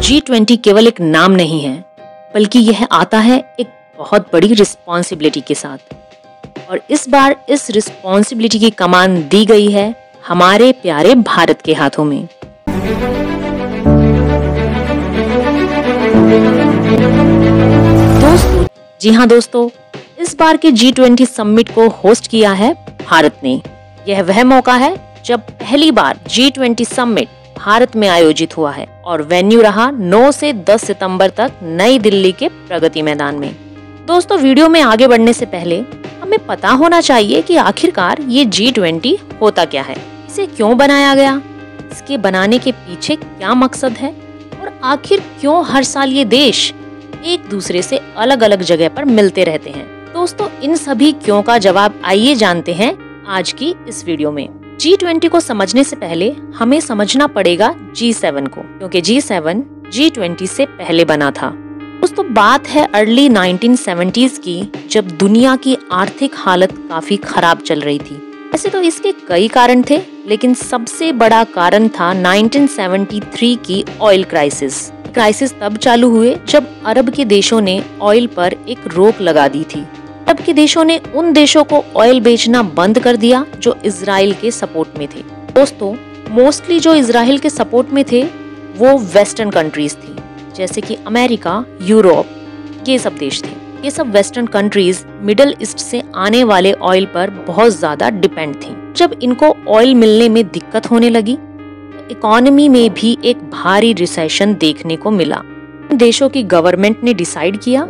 G20 केवल एक नाम नहीं है, बल्कि यह आता है एक बहुत बड़ी रिस्पॉन्सिबिलिटी के साथ। और इस बार इस रिस्पॉन्सिबिलिटी की कमान दी गई है हमारे प्यारे भारत के हाथों में। दोस्तों, जी हाँ दोस्तों, इस बार के G20 समिट को होस्ट किया है भारत ने। यह वह मौका है जब पहली बार G20 समिट भारत में आयोजित हुआ है और वेन्यू रहा 9 से 10 सितंबर तक नई दिल्ली के प्रगति मैदान में। दोस्तों, वीडियो में आगे बढ़ने से पहले हमें पता होना चाहिए कि आखिरकार ये G20 होता क्या है, इसे क्यों बनाया गया, इसके बनाने के पीछे क्या मकसद है और आखिर क्यों हर साल ये देश एक दूसरे से अलग अलग जगह पर मिलते रहते हैं। दोस्तों, इन सभी क्यों का जवाब आइए जानते हैं आज की इस वीडियो में। G20 को समझने से पहले हमें समझना पड़ेगा G7 को, क्योंकि G7 G20 से पहले बना था। दोस्तों, बात है अर्ली 1970s की, जब दुनिया की आर्थिक हालत काफी खराब चल रही थी। वैसे तो इसके कई कारण थे, लेकिन सबसे बड़ा कारण था 1973 की ऑयल क्राइसिस। क्राइसिस तब चालू हुए जब अरब के देशों ने ऑयल पर एक रोक लगा दी थी। अरब के देशों ने उन देशों को ऑयल बेचना बंद कर दिया जो इजराइल के सपोर्ट में थे। दोस्तों, मोस्टली जो इजराइल के सपोर्ट में थे वो वेस्टर्न कंट्रीज थी, जैसे कि अमेरिका, यूरोप, ये सब देश थे। ये सब वेस्टर्न कंट्रीज मिडिल ईस्ट से आने वाले ऑयल पर बहुत ज्यादा डिपेंड थी। जब इनको ऑयल मिलने में दिक्कत होने लगी तो इकोनॉमी में भी एक भारी रिसेशन देखने को मिला। देशों की गवर्नमेंट ने डिसाइड किया,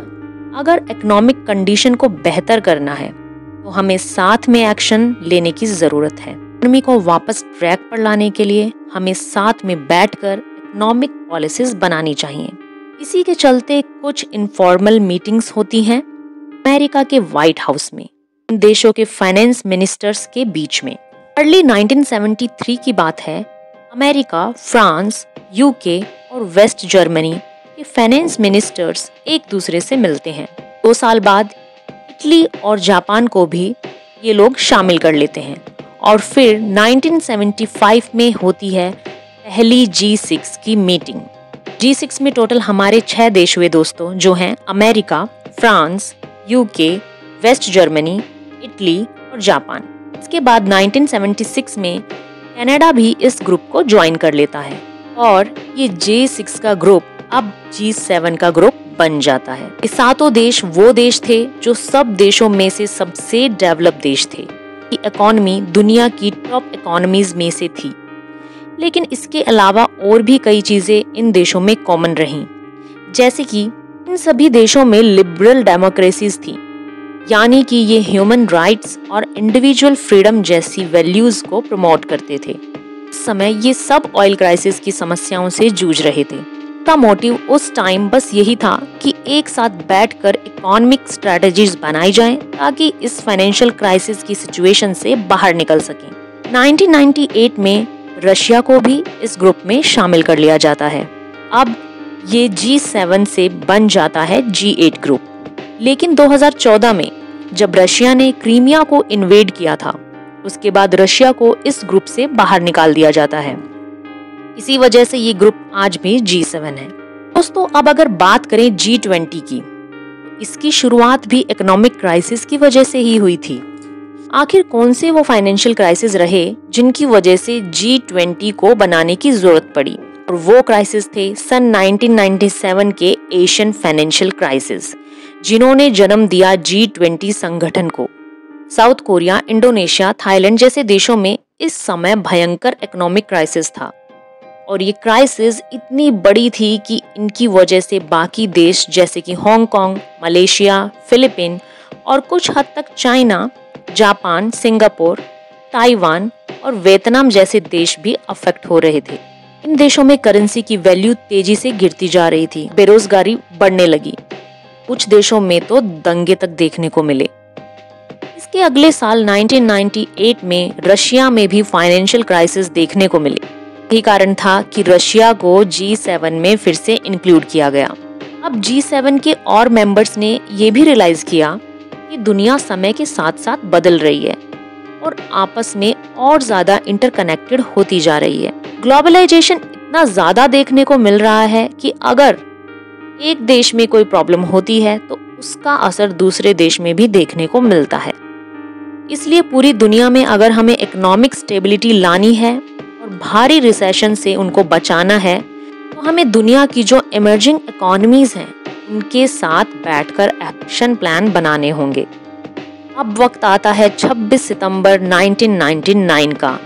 अगर इकोनॉमिक कंडीशन को बेहतर करना है तो हमें साथ में एक्शन लेने की जरूरत है। इकोनॉमी को वापस ट्रैक पर लाने के लिए हमें साथ में बैठकर इकोनॉमिक पॉलिसीज बनानी चाहिए। इसी के चलते कुछ इनफॉर्मल मीटिंग्स होती हैं अमेरिका के व्हाइट हाउस में, इन देशों के फाइनेंस मिनिस्टर्स के बीच में। अर्ली 1973 की बात है। अमेरिका, फ्रांस, यूके और वेस्ट जर्मनी के फाइनेंस मिनिस्टर्स एक दूसरे से मिलते हैं। 2 साल बाद इटली और जापान को भी ये लोग शामिल कर लेते हैं और फिर 1975 में होती है पहली G6 की मीटिंग। G6 में टोटल हमारे 6 देश हुए दोस्तों, जो हैं America, France, UK, West Germany, Italy और जापान। इसके बाद 1976 में कनाडा भी इस ग्रुप को ज्वाइन कर लेता है और ये G6 का ग्रुप अब G7 का ग्रुप बन जाता है। ये 7 देश वो देश थे जो सब देशों में से सबसे डेवलप देश थे। ये इकोनॉमी दुनिया की टॉप इकोनॉमीज में से थी। लेकिन इसके अलावा और भी कई चीजें इन देशों में कॉमन रहीं, जैसे कि इन सभी देशों में लिबरल डेमोक्रेसीज थी, यानी कि ये ह्यूमन राइट्स और इंडिविजुअल फ्रीडम जैसी वैल्यूज को प्रमोट करते थे। इस समय ये सब ऑयल क्राइसिस की समस्याओं से जूझ रहे थे। इसका मोटिव उस टाइम बस यही था कि एक साथ बैठकर इकोनॉमिक स्ट्रेटजीज बनाई जाएं ताकि इस फाइनेंशियल क्राइसिस की सिचुएशन से बाहर निकल सकें। 1998 में रशिया को भी इस ग्रुप में शामिल कर लिया जाता है। अब ये G7 से बन जाता है G8 ग्रुप। लेकिन 2014 में जब रशिया ने क्रीमिया को इन्वेड किया था, उसके बाद रशिया को इस ग्रुप से बाहर निकाल दिया जाता है। इसी वजह से ये ग्रुप आज भी G7 है। दोस्तों, अब अगर बात करें G20 की, इसकी शुरुआत भी इकोनॉमिक क्राइसिस की वजह से ही हुई थी। आखिर कौन से वो फाइनेंशियल क्राइसिस रहे जिनकी वजह से G20 को बनाने की जरूरत पड़ी, और वो क्राइसिस थे सन 1997 के एशियन फाइनेंशियल क्राइसिस, जिन्होंने जन्म दिया G20 संगठन को। साउथ कोरिया, इंडोनेशिया, थाईलैंड जैसे देशों में इस समय भयंकर इकोनॉमिक क्राइसिस था और ये क्राइसिस इतनी बड़ी थी कि इनकी वजह से बाकी देश जैसे कि हांगकांग, मलेशिया, फिलीपीन और कुछ हद तक चाइना, जापान, सिंगापुर, ताइवान और वियतनाम जैसे देश भी अफेक्ट हो रहे थे। इन देशों में करेंसी की वैल्यू तेजी से गिरती जा रही थी, बेरोजगारी बढ़ने लगी, कुछ देशों में तो दंगे तक देखने को मिले। इसके अगले साल 1998 में रशिया में भी फाइनेंशियल क्राइसिस देखने को मिले। यही कारण था कि रशिया को G7 में फिर से इंक्लूड किया गया। अब G7 के और मेंबर्स ने ये भी रियलाइज किया कि दुनिया समय के साथ साथ बदल रही है और आपस में और ज्यादा इंटरकनेक्टेड होती जा रही है। ग्लोबलाइजेशन इतना ज्यादा देखने को मिल रहा है कि अगर एक देश में कोई प्रॉब्लम होती है तो उसका असर दूसरे देश में भी देखने को मिलता है। इसलिए पूरी दुनिया में अगर हमें इकोनॉमिक स्टेबिलिटी लानी है और भारी रिसेशन से उनको बचाना है तो हमें दुनिया की जो इमर्जिंग इकोनॉमीज हैं उनके साथ बैठकर एक्शन प्लान बनाने होंगे। अब वक्त आता है 26 सितंबर 1999 का,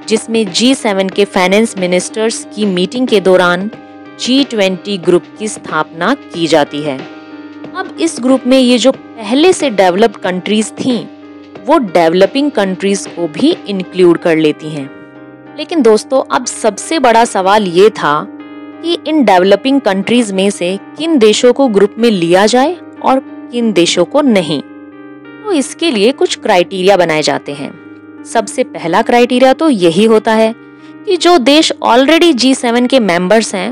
जिसमें G7 के फाइनेंस मिनिस्टर्स की मीटिंग के दौरान G20 ग्रुप की स्थापना की जाती है। अब इस ग्रुप में ये जो पहले से डेवलप्ड कंट्रीज थीं, वो डेवलपिंग कंट्रीज को भी इंक्लूड कर लेती हैं। लेकिन दोस्तों, अब सबसे बड़ा सवाल ये था कि इन डेवलपिंग कंट्रीज में से किन देशों को ग्रुप में लिया जाए और किन देशों को नहीं। तो इसके लिए कुछ क्राइटेरिया बनाए जाते हैं। सबसे पहला क्राइटेरिया तो यही होता है कि जो देश ऑलरेडी G7 के मेंबर्स हैं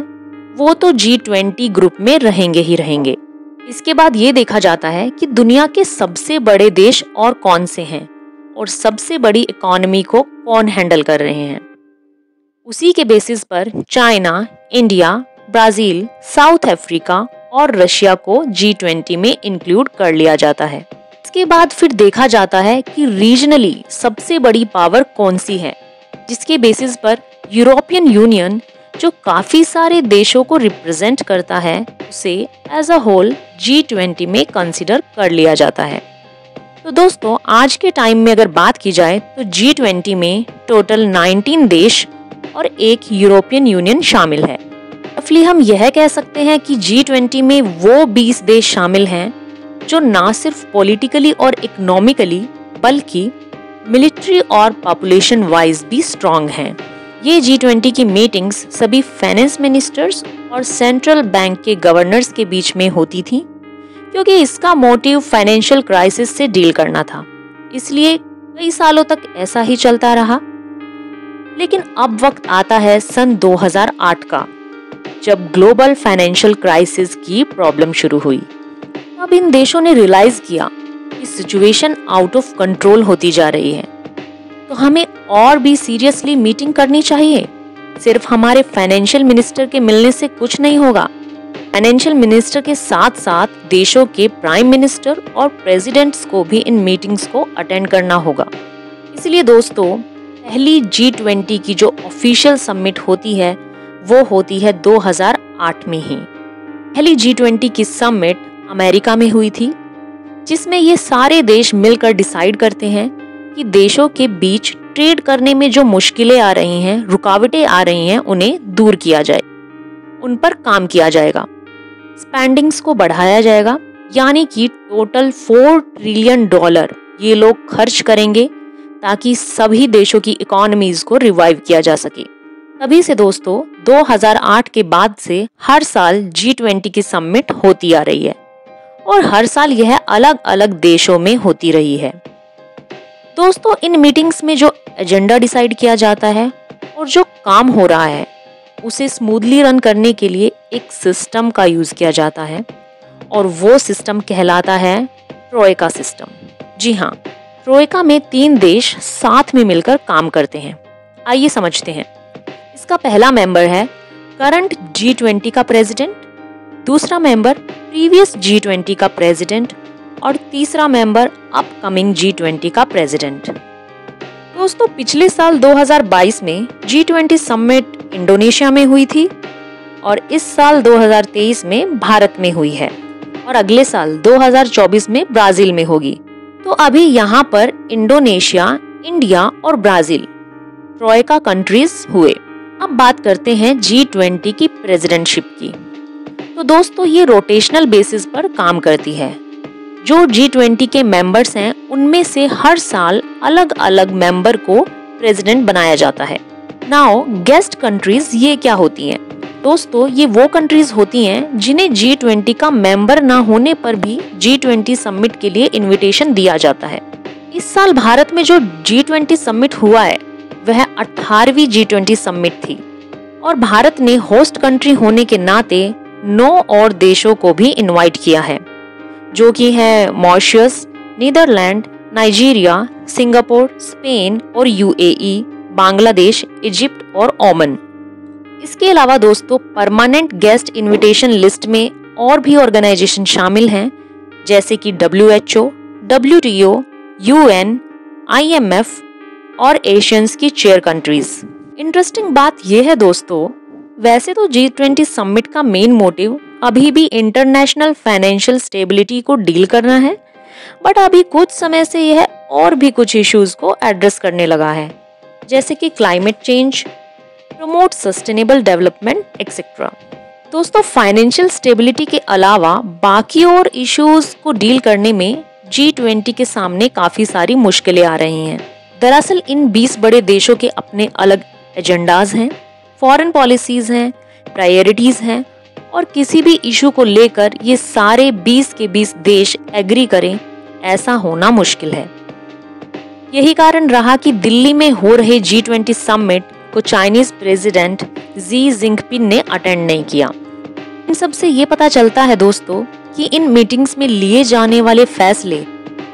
वो तो G20 ग्रुप में रहेंगे ही रहेंगे। इसके बाद ये देखा जाता है कि दुनिया के सबसे बड़े देश और कौन से हैं और सबसे बड़ी इकोनॉमी को कौन हैंडल कर रहे हैं। उसी के बेसिस पर China, India, Brazil, south Africa और रशिया को G20 में इंक्लूड कर लिया जाता है। इसके बाद फिर देखा जाता है कि रीजनली सबसे बड़ी पावर कौन सी है, जिसके बेसिस पर यूरोपियन यूनियन जो काफी सारे देशों को रिप्रेजेंट करता है उसे एज अ होल G20 में कंसिडर कर लिया जाता है। तो दोस्तों, आज के टाइम में अगर बात की जाए तो G20 में टोटल 19 देश और एक यूरोपियन यूनियन शामिल है। रफली हम यह कह सकते हैं कि G20 में वो 20 देश शामिल हैं जो ना सिर्फ पॉलिटिकली और इकोनॉमिकली बल्कि मिलिट्री और पॉपुलेशन वाइज भी स्ट्रॉन्ग हैं। ये G20 की मीटिंग्स सभी फाइनेंस मिनिस्टर्स और सेंट्रल बैंक के गवर्नर्स के बीच में होती थी, क्योंकि इसका मोटिव फाइनेंशियल क्राइसिस से डील करना था। इसलिए कई सालों तक ऐसा ही चलता रहा। लेकिन अब वक्त आता है सन 2008 का, जब ग्लोबल फाइनेंशियल क्राइसिस की प्रॉब्लम शुरू हुई। अब इन देशों ने रियलाइज किया कि सिचुएशन आउट ऑफ कंट्रोल होती जा रही है, तो हमें और भी सीरियसली मीटिंग करनी चाहिए। सिर्फ हमारे फाइनेंशियल मिनिस्टर के मिलने से कुछ नहीं होगा। फाइनेंशियल मिनिस्टर के साथ साथ देशों के प्राइम मिनिस्टर और प्रेसिडेंट्स को भी इन मीटिंग्स को अटेंड करना होगा। इसलिए दोस्तों, पहली G20 की जो ऑफिशियल समिट होती है वो होती है 2008 में ही। पहली G20 की समिट अमेरिका में हुई थी, जिसमें ये सारे देश मिलकर डिसाइड करते हैं कि देशों के बीच ट्रेड करने में जो मुश्किलें आ रही हैं, रुकावटें आ रही हैं, उन्हें दूर किया जाए, उन पर काम किया जाएगा, स्पेंडिंग्स को बढ़ाया जाएगा, यानी कि टोटल $4 ट्रिलियन ये लोग खर्च करेंगे ताकि सभी देशों की इकोनॉमीज को रिवाइव किया जा सके। तभी से दोस्तों 2008 के बाद से हर साल G20 की समिट होती आ रही है और हर साल यह अलग अलग देशों में होती रही है। दोस्तों, इन मीटिंग्स में जो एजेंडा डिसाइड किया जाता है और जो काम हो रहा है उसे स्मूथली रन करने के लिए एक सिस्टम का यूज किया जाता है और वो सिस्टम कहलाता है ट्रोइका सिस्टम। जी हाँ, ट्रोइका में 3 देश साथ में मिलकर काम करते हैं। आइए समझते हैं। इसका पहला मेंबर है करंट G20 का प्रेसिडेंट, दूसरा मेंबर प्रीवियस G20 का प्रेसिडेंट और तीसरा मेंबर अपकमिंग G20 का प्रेसिडेंट। दोस्तों, पिछले साल 2022 में G20 समिट इंडोनेशिया में हुई थी और इस साल 2023 में भारत में हुई है और अगले साल 2024 में ब्राजील में होगी। तो अभी यहाँ पर इंडोनेशिया, इंडिया और ब्राजील ट्रोइका कंट्रीज हुए। अब बात करते हैं G20 की प्रेसिडेंटशिप की। तो दोस्तों, ये रोटेशनल बेसिस पर काम करती है। जो G20 के मेंबर्स हैं उनमें से हर साल अलग अलग मेंबर को प्रेसिडेंट बनाया जाता है। नाउ गेस्ट कंट्रीज ये क्या होती हैं? दोस्तों, ये वो कंट्रीज होती हैं जिन्हें G20 का मेंबर ना होने पर भी G20 समिट के लिए इनविटेशन दिया जाता है। इस साल भारत में जो G20 समिट हुआ है वह 18वीं G20 समिट थी और भारत ने होस्ट कंट्री होने के नाते 9 और देशों को भी इनवाइट किया है, जो कि है Mauritius, Netherlands, Nigeria, Singapore, Spain और UAE, बांग्लादेश, इजिप्ट और ओमान। इसके अलावा दोस्तों परमानेंट गेस्ट इनविटेशन लिस्ट में और भी ऑर्गेनाइजेशन शामिल हैं, जैसे कि WHO, WTO, UN, IMF और एशियंस की चेयर कंट्रीज। इंटरेस्टिंग बात यह है दोस्तों, वैसे तो G20 समिट का मेन मोटिव अभी भी इंटरनेशनल फाइनेंशियल स्टेबिलिटी को डील करना है, बट अभी कुछ समय से यह और भी कुछ इश्यूज को एड्रेस करने लगा है, जैसे कि climate change, promote sustainable development etcetera. दोस्तों फाइनेंशियल स्टेबिलिटी के अलावा बाकी और इश्यूज को डील करने में G20 के सामने काफी सारी मुश्किलें आ रही हैं। दरअसल इन 20 बड़े देशों के अपने अलग एजेंडाज हैं, फॉरेन पॉलिसीज हैं, प्रायोरिटीज हैं और किसी भी इशू को लेकर ये सारे 20 के 20 देश एग्री करें, ऐसा होना मुश्किल है। यही कारण रहा कि दिल्ली में हो रहे G20 समिट को चाइनीज प्रेसिडेंट जी जिनपिंग ने अटेंड नहीं किया। इन सब से ये पता चलता है दोस्तों कि इन मीटिंग्स में लिए जाने वाले फैसले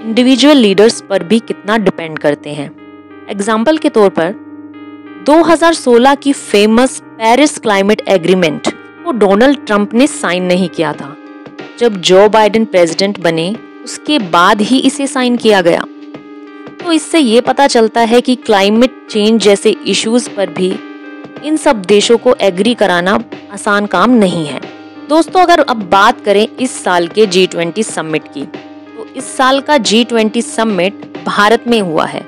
इंडिविजुअल लीडर्स पर भी कितना डिपेंड करते हैं। एग्जाम्पल के तौर पर 2016 की फेमस पेरिस क्लाइमेट एग्रीमेंट को डोनाल्ड ट्रंप ने साइन नहीं किया था। जब जो बाइडेन प्रेसिडेंट बने उसके बाद ही इसे साइन किया गया। तो इससे ये पता चलता है कि क्लाइमेट चेंज जैसे इश्यूज पर भी इन सब देशों को एग्री कराना आसान काम नहीं है। दोस्तों अगर अब बात करें इस साल के G20 समिट की, तो इस साल का G20 समिट भारत में हुआ है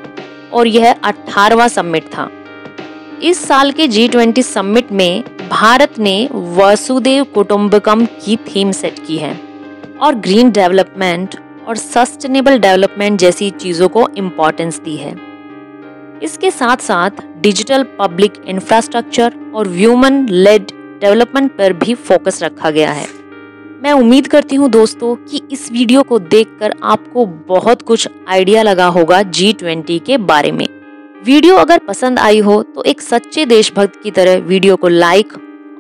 और यह 18वां समिट था। इस साल के G20 समिट में भारत ने वसुधैव कुटुंबकम की थीम सेट की है और ग्रीन डेवलपमेंट और सस्टेनेबल डेवलपमेंट जैसी चीजों को इम्पोर्टेंस दी है। इसके साथ साथ डिजिटल पब्लिक इंफ्रास्ट्रक्चर और ह्यूमन लेड डेवलपमेंट पर भी फोकस रखा गया है। मैं उम्मीद करती हूँ दोस्तों कि इस वीडियो को देखकर आपको बहुत कुछ आइडिया लगा होगा G20 के बारे में। वीडियो अगर पसंद आई हो तो एक सच्चे देशभक्त की तरह वीडियो को लाइक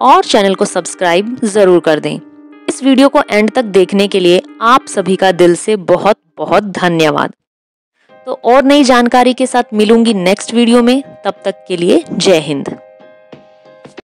और चैनल को सब्सक्राइब जरूर कर दें। इस वीडियो को एंड तक देखने के लिए आप सभी का दिल से बहुत बहुत धन्यवाद। तो और नई जानकारी के साथ मिलूंगी नेक्स्ट वीडियो में, तब तक के लिए जय हिंद।